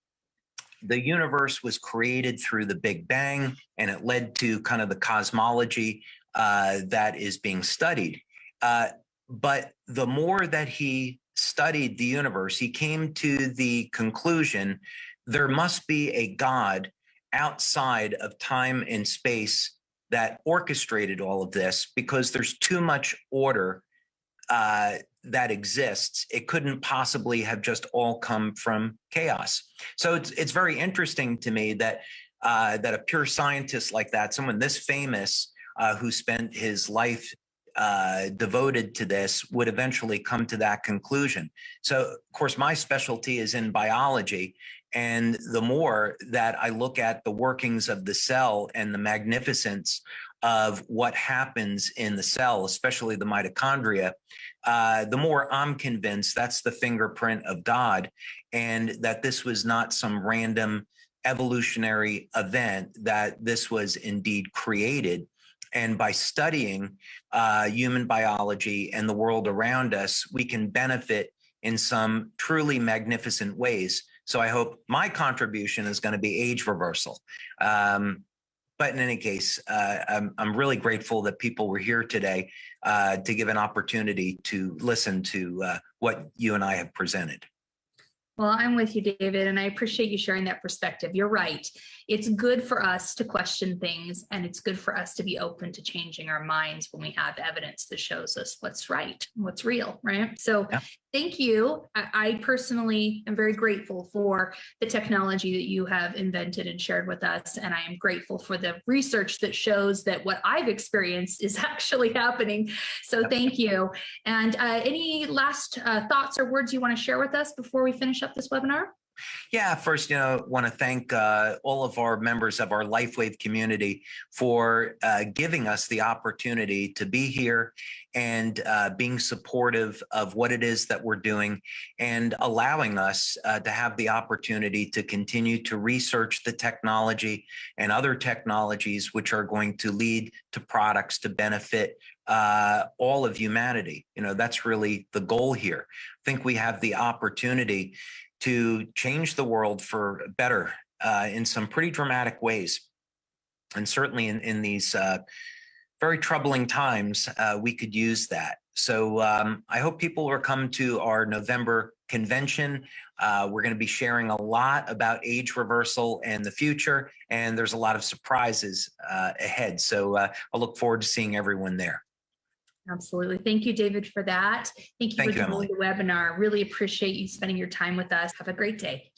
Speaker 4: the universe was created through the Big Bang, and it led to kind of the cosmology that is being studied. But the more that he studied the universe, he came to the conclusion there must be a God outside of time and space that orchestrated all of this because there's too much order that exists. It couldn't possibly have just all come from chaos. So it's very interesting to me that that a pure scientist like that, someone this famous who spent his life devoted to this, would eventually come to that conclusion. So, of course, my specialty is in biology. And the more that I look at the workings of the cell and the magnificence of what happens in the cell, especially the mitochondria, the more I'm convinced that's the fingerprint of God, and that this was not some random evolutionary event, that this was indeed created. And by studying human biology and the world around us, we can benefit in some truly magnificent ways. So I hope my contribution is going to be age reversal. But in any case, I'm really grateful that people were here today to give an opportunity to listen to what you and I have presented.
Speaker 3: Well, I'm with you, David, and I appreciate you sharing that perspective. You're right. It's good for us to question things, and it's good for us to be open to changing our minds when we have evidence that shows us what's right, what's real, right? So thank you. I personally am very grateful for the technology that you have invented and shared with us, and I am grateful for the research that shows that what I've experienced is actually happening. So thank you. And any last thoughts or words you want to share with us before we finish up this webinar?
Speaker 4: Yeah, first, want to thank all of our members of our LifeWave community for giving us the opportunity to be here and being supportive of what it is that we're doing and allowing us to have the opportunity to continue to research the technology and other technologies which are going to lead to products to benefit all of humanity. That's really the goal here. I think we have the opportunity to change the world for better in some pretty dramatic ways. And certainly in these very troubling times, we could use that. So I hope people will come to our November convention. We're going to be sharing a lot about age reversal and the future, and there's a lot of surprises ahead. So I look forward to seeing everyone there.
Speaker 3: Absolutely. Thank you, David, for that. Thank you for joining the webinar. Really appreciate you spending your time with us. Have a great day.